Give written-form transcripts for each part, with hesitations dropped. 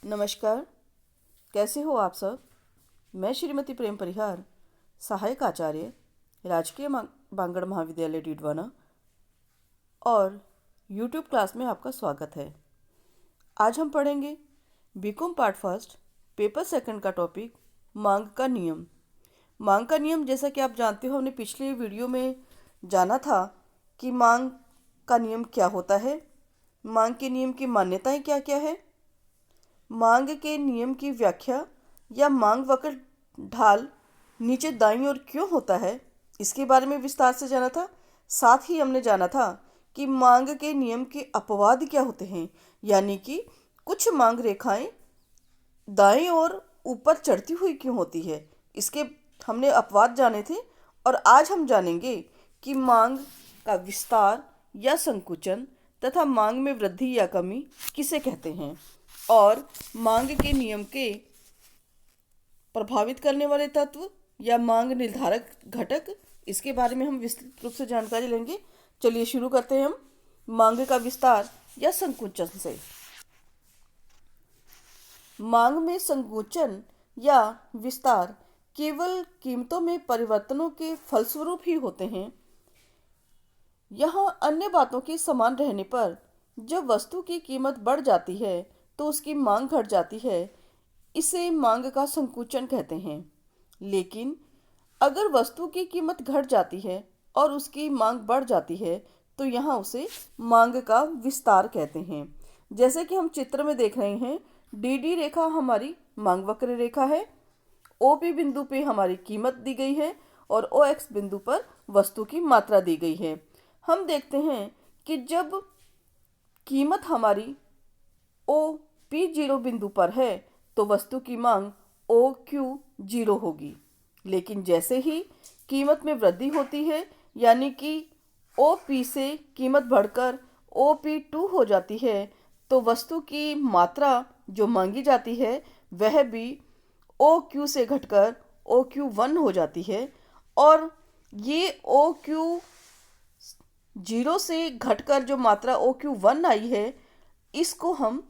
नमस्कार। कैसे हो आप सब। मैं श्रीमती प्रेम परिहार, सहायक आचार्य, राजकीय बांगड़ महाविद्यालय डीडवाना और यूट्यूब क्लास में आपका स्वागत है। आज हम पढ़ेंगे BCom part first paper second का टॉपिक मांग का नियम। मांग का नियम, जैसा कि आप जानते हो, हमने पिछले वीडियो में जाना था कि मांग का नियम क्या होता है, मांग के नियम की मान्यताएं क्या क्या है, मांग के नियम की व्याख्या या मांग वक्र ढाल नीचे दाईं ओर क्यों होता है, इसके बारे में विस्तार से जाना था। साथ ही हमने जाना था कि मांग के नियम के अपवाद क्या होते हैं, यानी कि कुछ मांग रेखाएं दाएं और ऊपर चढ़ती हुई क्यों होती है, इसके हमने अपवाद जाने थे। और आज हम जानेंगे कि मांग का विस्तार या संकुचन तथा मांग में वृद्धि या कमी किसे कहते हैं और मांग के नियम के प्रभावित करने वाले तत्व या मांग निर्धारक घटक, इसके बारे में हम विस्तृत रूप से जानकारी लेंगे। चलिए शुरू करते हैं हम मांग का विस्तार या संकुचन से। मांग में संकुचन या विस्तार केवल कीमतों में परिवर्तनों के फलस्वरूप ही होते हैं। यहाँ अन्य बातों के समान रहने पर जब वस्तु की कीमत बढ़ जाती है तो उसकी मांग घट जाती है, इसे मांग का संकुचन कहते हैं। लेकिन अगर वस्तु की कीमत घट जाती है और उसकी मांग बढ़ जाती है तो यहाँ उसे मांग का विस्तार कहते हैं। जैसे कि हम चित्र में देख रहे हैं, डी डी रेखा हमारी मांग वक्र रेखा है, ओ पी बिंदु पे हमारी कीमत दी गई है और ओ एक्स बिंदु पर वस्तु की मात्रा दी गई है। हम देखते हैं कि जब कीमत हमारी ओ पी जीरो बिंदु पर है तो वस्तु की मांग ओ क्यू जीरो होगी। लेकिन जैसे ही कीमत में वृद्धि होती है, यानी कि ओ पी से कीमत बढ़कर ओ पी टू हो जाती है, तो वस्तु की मात्रा जो मांगी जाती है वह भी ओ क्यू से घटकर ओ क्यू वन हो जाती है। और ये ओ क्यू जीरो से घटकर जो मात्रा ओ क्यू वन आई है, इसको हम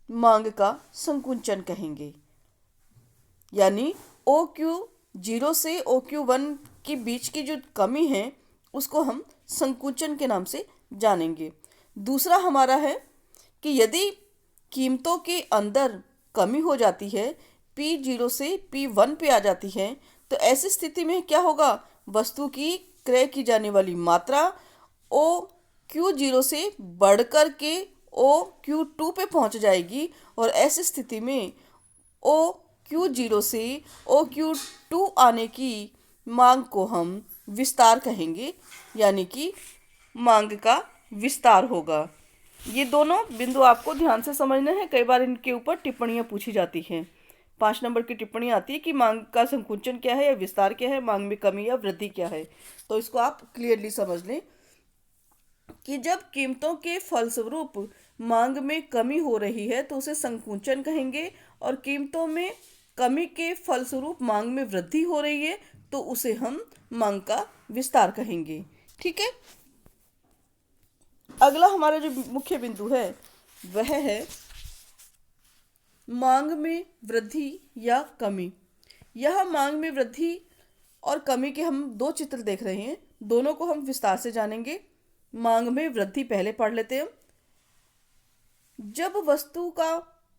मांग का संकुचन कहेंगे। यानी ओ क्यू जीरो से ओ क्यू वन के बीच की जो कमी है उसको हम संकुचन के नाम से जानेंगे। दूसरा हमारा है कि यदि कीमतों के अंदर कमी हो जाती है, पी जीरो से पी वन पे आ जाती है, तो ऐसी स्थिति में क्या होगा, वस्तु की क्रय की जाने वाली मात्रा ओ क्यू जीरो से बढ़कर के ओ क्यू टू पे पहुंच जाएगी और ऐसी स्थिति में ओ क्यू जीरो से ओ क्यू टू आने की मांग को हम विस्तार कहेंगे, यानी कि मांग का विस्तार होगा। ये दोनों बिंदु आपको ध्यान से समझना है, कई बार इनके ऊपर टिप्पणियां पूछी जाती हैं। 5 नंबर की टिप्पणी आती है कि मांग का संकुचन क्या है या विस्तार क्या है, मांग में कमी या वृद्धि क्या है। तो इसको आप क्लियरली समझ लें कि जब कीमतों के फलस्वरूप मांग में कमी हो रही है तो उसे संकुचन कहेंगे, और कीमतों में कमी के फलस्वरूप मांग में वृद्धि हो रही है तो उसे हम मांग का विस्तार कहेंगे। ठीक है। अगला हमारा जो मुख्य बिंदु है वह है मांग में वृद्धि या कमी। यह मांग में वृद्धि और कमी के हम दो चित्र देख रहे हैं, दोनों को हम विस्तार से जानेंगे। मांग में वृद्धि पहले पढ़ लेते हैं। जब वस्तु का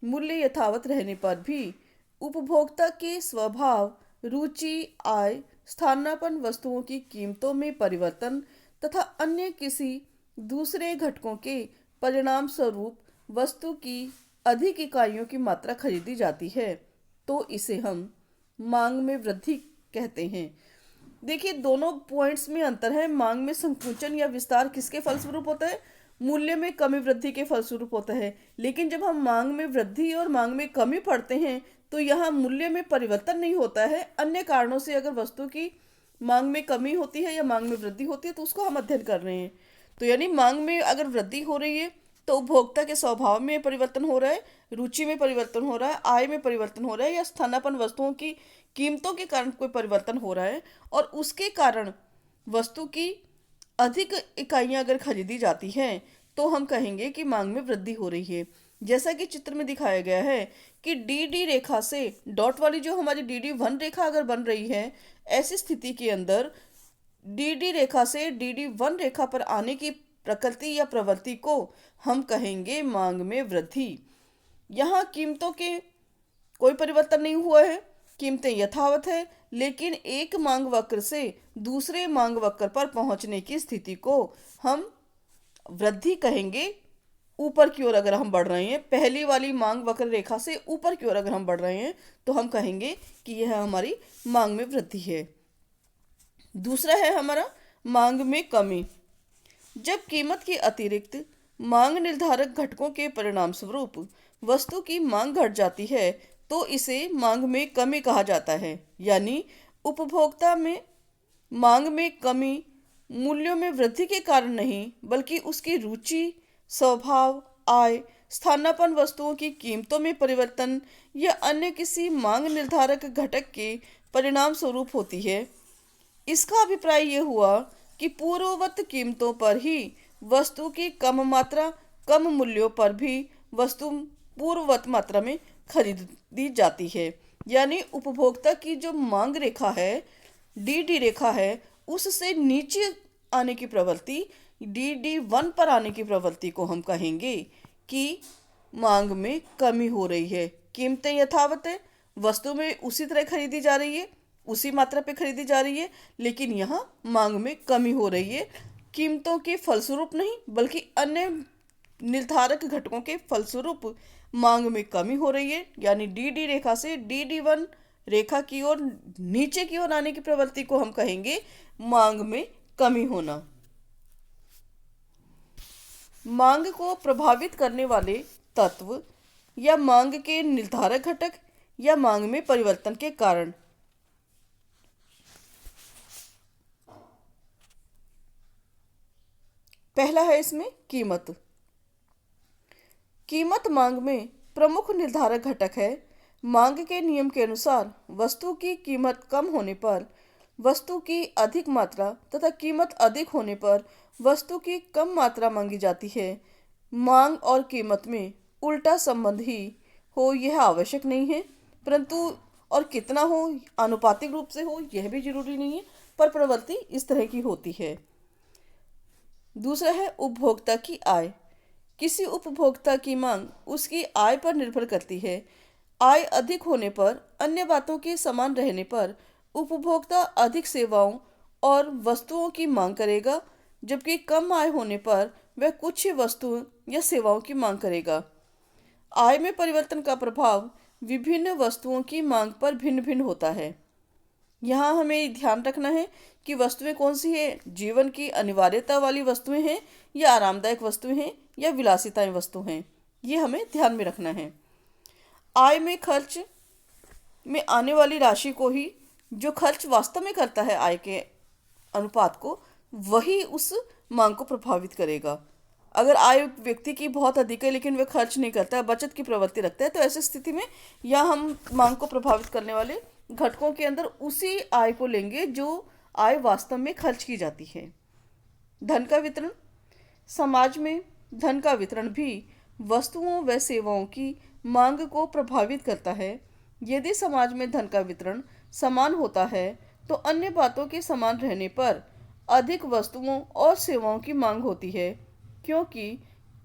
मूल्य यथावत रहने पर भी उपभोक्ता के स्वभाव, रुचि, आय, स्थानापन्न, वस्तुओं की कीमतों में परिवर्तन तथा अन्य किसी दूसरे घटकों के परिणाम स्वरूप वस्तु की अधिक इकाइयों की मात्रा खरीदी जाती है तो इसे हम मांग में वृद्धि कहते हैं। देखिए, दोनों पॉइंट्स में अंतर है। मांग में संकुचन या विस्तार किसके फलस्वरूप होता है, मूल्य में कमी वृद्धि के फलस्वरूप होता है। लेकिन जब हम मांग में वृद्धि और मांग में कमी पढ़ते हैं तो यहाँ मूल्य में परिवर्तन नहीं होता है, अन्य कारणों से अगर वस्तु की मांग में कमी होती है या मांग में वृद्धि होती है तो उसको हम अध्ययन कर रहे हैं। तो यानी मांग में अगर वृद्धि हो रही है तो उपभोक्ता के स्वभाव में परिवर्तन हो रहा है, रुचि में परिवर्तन हो रहा है, आय में परिवर्तन हो रहा है, या स्थानापन्न वस्तुओं की कीमतों के कारण कोई परिवर्तन हो रहा है और उसके कारण वस्तु की अधिक इकाइयां अगर खरीदी जाती हैं तो हम कहेंगे कि मांग में वृद्धि हो रही है। जैसा कि चित्र में दिखाया गया है कि डी डी रेखा से डॉट वाली जो हमारी डी डी वन रेखा अगर बन रही है, ऐसी स्थिति के अंदर डी डी रेखा से डी डी वन रेखा पर आने की प्रकृति या प्रवृत्ति को हम कहेंगे मांग में वृद्धि। यहाँ कीमतों के कोई परिवर्तन नहीं हुआ है, कीमतें यथावत है, लेकिन एक मांग वक्र से दूसरे मांग वक्र पर पहुंचने की स्थिति को हम वृद्धि कहेंगे। ऊपर की ओर अगर हम बढ़ रहे हैं, पहली वाली मांग वक्र रेखा से ऊपर की ओर अगर हम बढ़ रहे हैं, तो हम कहेंगे कि यह हमारी मांग में वृद्धि है। दूसरा है हमारा मांग में कमी। जब कीमत के अतिरिक्त मांग निर्धारक घटकों के परिणाम स्वरूप वस्तु की मांग घट जाती है, तो इसे मांग में कमी कहा जाता है। यानी उपभोक्ता में मांग में कमी मूल्यों में वृद्धि के कारण नहीं, बल्कि उसकी रुचि, स्वभाव, आय, स्थानापन्न, वस्तुओं की कीमतों में परिवर्तन या अन्य किसी मांग निर्धारक घटक के परिणाम स्वरूप होती है। इसका अभिप्राय यह हुआ कि पूर्ववत कीमतों पर ही वस्तु की कम मात्रा, कम मूल्यों पर भी वस्तु पूर्ववत मात्रा में खरीदी जाती है। यानी उपभोक्ता की जो मांग रेखा है, डी डी रेखा है, उससे नीचे आने की प्रवृत्ति, डी डी वन पर आने की प्रवृत्ति को हम कहेंगे कि मांग में कमी हो रही है। कीमतें यथावत है, वस्तु में उसी तरह खरीदी जा रही है, उसी मात्रा पे खरीदी जा रही है, लेकिन यहाँ मांग में कमी हो रही है। कीमतों के फलस्वरूप नहीं, बल्कि अन्य निर्धारक घटकों के फलस्वरूप मांग में कमी हो रही है। यानी डी डी रेखा से डी डी वन रेखा की ओर नीचे की ओर आने की प्रवृत्ति को हम कहेंगे मांग में कमी होना। मांग को प्रभावित करने वाले तत्व या मांग के निर्धारक घटक या मांग में परिवर्तन के कारण। पहला है इसमें कीमत। कीमत मांग में प्रमुख निर्धारक घटक है। मांग के नियम के अनुसार वस्तु की कीमत कम होने पर वस्तु की अधिक मात्रा तथा कीमत अधिक होने पर वस्तु की कम मात्रा मांगी जाती है। मांग और कीमत में उल्टा संबंध ही हो यह आवश्यक नहीं है, परंतु और कितना हो, आनुपातिक रूप से हो, यह भी जरूरी नहीं है, पर प्रवृत्ति इस तरह की होती है। दूसरा है उपभोक्ता की आय। किसी उपभोक्ता की मांग उसकी आय पर निर्भर करती है। आय अधिक होने पर, अन्य बातों के समान रहने पर उपभोक्ता अधिक सेवाओं और वस्तुओं की मांग करेगा, जबकि कम आय होने पर वह कुछ ही वस्तुओं या सेवाओं की मांग करेगा। आय में परिवर्तन का प्रभाव विभिन्न वस्तुओं की मांग पर भिन्न भिन्न होता है। यहाँ हमें ध्यान रखना है कि वस्तुएं कौन सी है, जीवन की अनिवार्यता वाली वस्तुएं हैं या आरामदायक वस्तुएं हैं या विलासिताएं वस्तु हैं, ये हमें ध्यान में रखना है। आय में खर्च में आने वाली राशि को ही जो खर्च वास्तव में करता है आय के अनुपात को, वही उस मांग को प्रभावित करेगा। अगर आय व्यक्ति की बहुत अधिक है लेकिन वह खर्च नहीं करता है, बचत की प्रवृत्ति रखता है, तो ऐसी स्थिति में या हम मांग को प्रभावित करने वाले घटकों के अंदर उसी आय को लेंगे जो आय वास्तव में खर्च की जाती है। धन का वितरण। समाज में धन का वितरण भी वस्तुओं व सेवाओं की मांग को प्रभावित करता है। यदि समाज में धन का वितरण समान होता है, तो अन्य बातों के समान रहने पर अधिक वस्तुओं और सेवाओं की मांग होती है, क्योंकि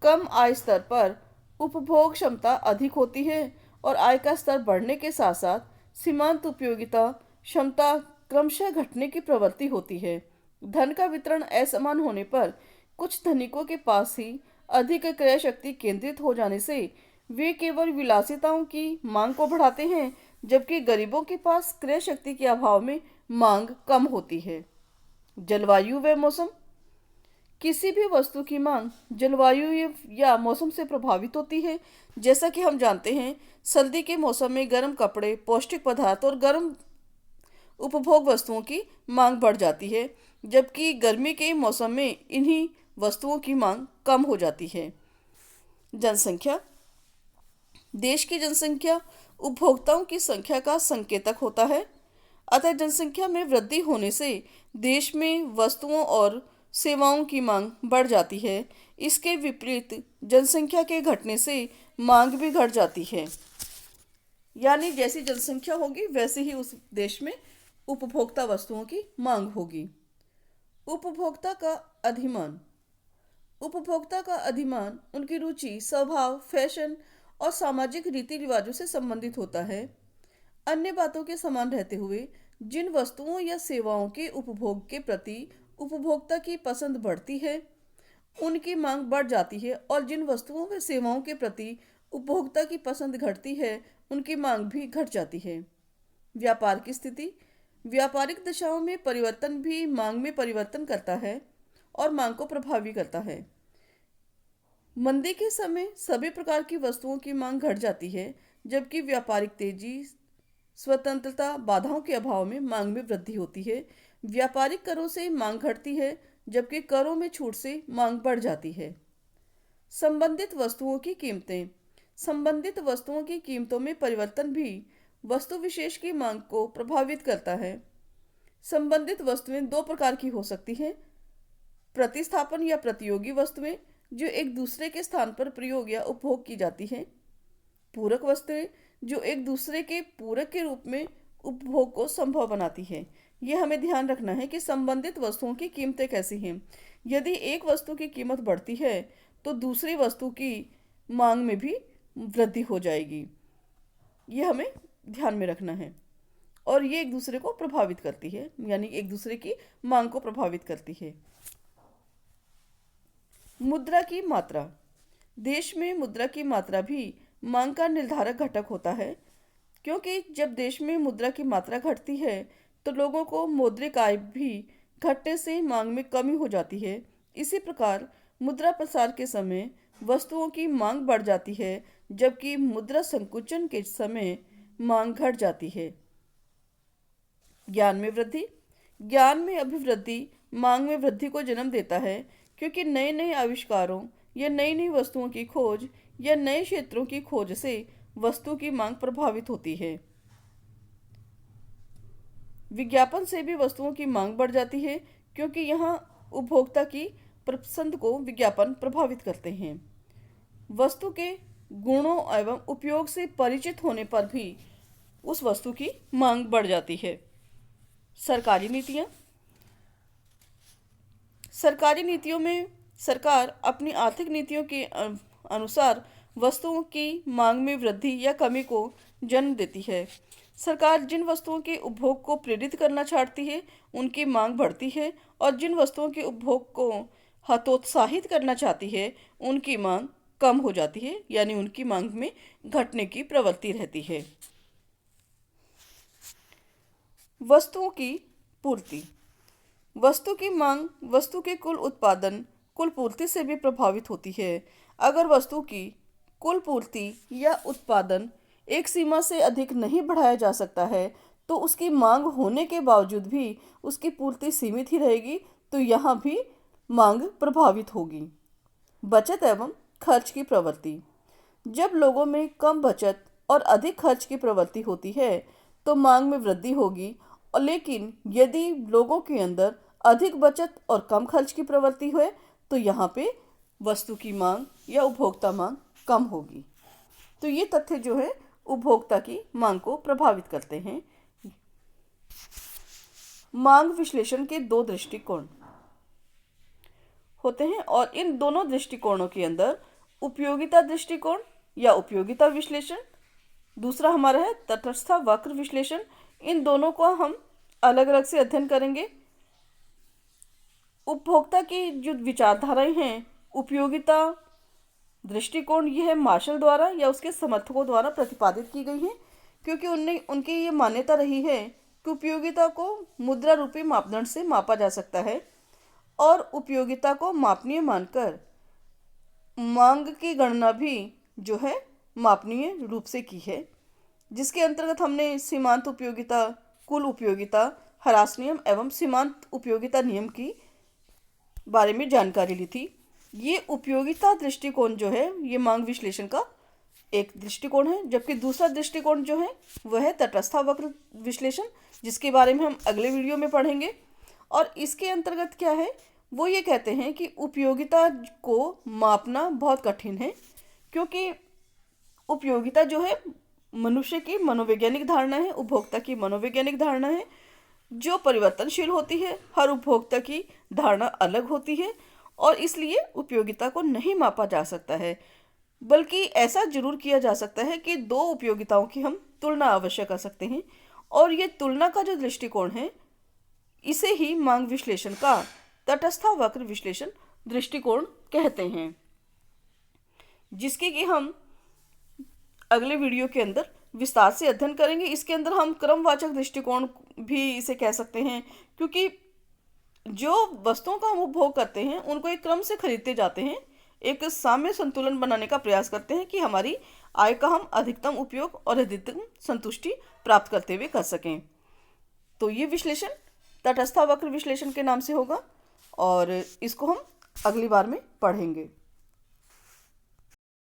कम आय स्तर पर उपभोग क्षमता अधिक होती है और आय का स्तर बढ़ने के साथ साथ सीमांत उपयोगिता क्षमता क्रमशः घटने की प्रवृत्ति होती है। धन का वितरण असमान होने पर कुछ धनिकों के पास ही अधिक क्रय शक्ति केंद्रित हो जाने से वे केवल विलासिताओं की मांग को बढ़ाते हैं, जबकि गरीबों के पास क्रय शक्ति के अभाव में मांग कम होती है। जलवायु व मौसम। किसी भी वस्तु की मांग जलवायु या मौसम से प्रभावित होती है। जैसा कि हम जानते हैं, सर्दी के मौसम में गर्म कपड़े, पौष्टिक पदार्थ और गर्म उपभोग वस्तुओं की मांग बढ़ जाती है, जबकि गर्मी के मौसम में इन्हीं वस्तुओं की मांग कम हो जाती है। जनसंख्या। देश की जनसंख्या उपभोक्ताओं की संख्या का संकेतक होता है, अतः जनसंख्या में वृद्धि होने से देश में वस्तुओं और सेवाओं की मांग बढ़ जाती है। इसके विपरीत जनसंख्या के घटने से मांग भी घट जाती है। यानी जैसी जनसंख्या होगी वैसे ही उस देश में उपभोक्ता वस्तुओं की मांग होगी। उपभोक्ता का अधिमान। उपभोक्ता का अधिमान उनकी रुचि, स्वभाव, फैशन और सामाजिक रीति रिवाजों से संबंधित होता है। अन्य बातों के समान रहते हुए जिन वस्तुओं या सेवाओं के उपभोग के प्रति उपभोक्ता की पसंद बढ़ती है, उनकी मांग बढ़ जाती है, और जिन वस्तुओं व सेवाओं के प्रति उपभोक्ता की पसंद घटती है, उनकी मांग भी घट जाती है। व्यापार की स्थिति। व्यापारिक दशाओं में परिवर्तन भी मांग में परिवर्तन करता है और मांग को प्रभावित करता है। मंदी के समय सभी प्रकार की वस्तुओं की मांग घट जाती है, जबकि व्यापारिक तेजी, स्वतंत्रता, बाधाओं के अभाव में मांग में वृद्धि होती है। व्यापारिक करों से मांग घटती है, जबकि करों में छूट से मांग बढ़ जाती है। संबंधित वस्तुओं की कीमतें। संबंधित वस्तुओं की कीमतों में परिवर्तन भी वस्तु विशेष की मांग को प्रभावित करता है। संबंधित वस्तुएं दो प्रकार की हो सकती हैं: प्रतिस्थापन या प्रतियोगी वस्तुएं, जो एक दूसरे के स्थान पर प्रयोग या उपभोग की जाती हैं। पूरक वस्तुएं, जो एक दूसरे के पूरक के रूप में उपभोग को संभव बनाती है। यह हमें ध्यान रखना है कि संबंधित वस्तुओं की कीमतें कैसी हैं। यदि एक वस्तु की कीमत बढ़ती है तो दूसरी वस्तु की मांग में भी वृद्धि हो जाएगी। यह हमें ध्यान में रखना है, और ये एक दूसरे को प्रभावित करती है, यानी एक दूसरे की मांग को प्रभावित करती है। मुद्रा की मात्रा। देश में मुद्रा की मात्रा भी मांग का निर्धारक घटक होता है, क्योंकि जब देश में मुद्रा की मात्रा घटती है तो लोगों को मौद्रिक आय भी घटने से मांग में कमी हो जाती है। इसी प्रकार मुद्रा प्रसार के समय वस्तुओं की मांग बढ़ जाती है, जबकि मुद्रा संकुचन के समय मांग घट जाती है। ज्ञान में वृद्धि। ज्ञान में अभिवृद्धि मांग में वृद्धि को जन्म देता है, क्योंकि नए नए आविष्कारों या नई नई वस्तुओं की खोज या नए क्षेत्रों की खोज से वस्तु की मांग प्रभावित होती है। विज्ञापन से भी वस्तुओं की मांग बढ़ जाती है, क्योंकि यहाँ उपभोक्ता की पसंद को विज्ञापन प्रभावित करते हैं। वस्तु के गुणों एवं उपयोग से परिचित होने पर भी उस वस्तु की मांग बढ़ जाती है। सरकारी नीतियाँ। सरकारी नीतियों में सरकार अपनी आर्थिक नीतियों के अनुसार वस्तुओं की मांग में वृद्धि या कमी को जन्म देती है। सरकार जिन वस्तुओं के उपभोग को प्रेरित करना चाहती है, उनकी मांग बढ़ती है, और जिन वस्तुओं के उपभोग को हतोत्साहित करना चाहती है, उनकी मांग कम हो जाती है, यानी उनकी मांग में घटने की प्रवृत्ति रहती है। वस्तुओं की पूर्ति। वस्तु की मांग वस्तु के कुल उत्पादन, कुल पूर्ति से भी प्रभावित होती है। अगर वस्तु की कुल पूर्ति या उत्पादन एक सीमा से अधिक नहीं बढ़ाया जा सकता है, तो उसकी मांग होने के बावजूद भी उसकी पूर्ति सीमित ही रहेगी, तो यहाँ भी मांग प्रभावित होगी। बचत एवं खर्च की प्रवृत्ति। जब लोगों में कम बचत और अधिक खर्च की प्रवृत्ति होती है तो मांग में वृद्धि होगी, और लेकिन यदि लोगों के अंदर अधिक बचत और कम खर्च की प्रवृत्ति है तो यहाँ पे वस्तु की मांग या उपभोक्ता मांग कम होगी। तो ये तथ्य जो है उपभोक्ता की मांग को प्रभावित करते हैं। मांग विश्लेषण के दो दृष्टिकोण होते हैं, और इन दोनों दृष्टिकोणों के अंदर उपयोगिता दृष्टिकोण या उपयोगिता विश्लेषण, दूसरा हमारा है तटस्थ वक्र विश्लेषण। इन दोनों को हम अलग अलग से अध्ययन करेंगे। उपभोक्ता की जो विचारधाराएं हैं, उपयोगिता दृष्टिकोण, यह मार्शल द्वारा या उसके समर्थकों द्वारा प्रतिपादित की गई है, क्योंकि उनकी ये मान्यता रही है कि उपयोगिता को मुद्रा रूपी मापदंड से मापा जा सकता है, और उपयोगिता को मापनीय मानकर मांग की गणना भी जो है मापनीय रूप से की है, जिसके अंतर्गत हमने सीमांत उपयोगिता, कुल उपयोगिता, ह्रास नियम एवं सीमांत उपयोगिता नियम की बारे में जानकारी ली थी। ये उपयोगिता दृष्टिकोण जो है ये मांग विश्लेषण का एक दृष्टिकोण है, जबकि दूसरा दृष्टिकोण जो है वह है तटस्थ वक्र विश्लेषण, जिसके बारे में हम अगले वीडियो में पढ़ेंगे। और इसके अंतर्गत क्या है, वो ये कहते हैं कि उपयोगिता को मापना बहुत कठिन है, क्योंकि उपयोगिता जो है मनुष्य की मनोवैज्ञानिक धारणा है, उपभोक्ता की मनोवैज्ञानिक धारणा है, जो परिवर्तनशील होती है। हर उपभोक्ता की धारणा अलग होती है और इसलिए उपयोगिता को नहीं मापा जा सकता है। बल्कि ऐसा जरूर किया जा सकता है कि दो उपयोगिताओं की हम तुलना अवश्य कर सकते हैं, और ये तुलना का जो दृष्टिकोण है इसे ही मांग विश्लेषण का तटस्थावक्र विश्लेषण दृष्टिकोण कहते हैं, जिसके कि हम अगले वीडियो के अंदर विस्तार से अध्ययन करेंगे। इसके अंदर हम क्रमवाचक दृष्टिकोण भी इसे कह सकते हैं, क्योंकि जो वस्तुओं का हम उपभोग करते हैं उनको एक क्रम से खरीदते जाते हैं, एक साम्य संतुलन बनाने का प्रयास करते हैं कि हमारी आय का हम अधिकतम उपयोग और अधिकतम संतुष्टि प्राप्त करते हुए कर सकें। तो ये विश्लेषण तटस्थावक्र विश्लेषण के नाम से होगा और इसको हम अगली बार में पढ़ेंगे।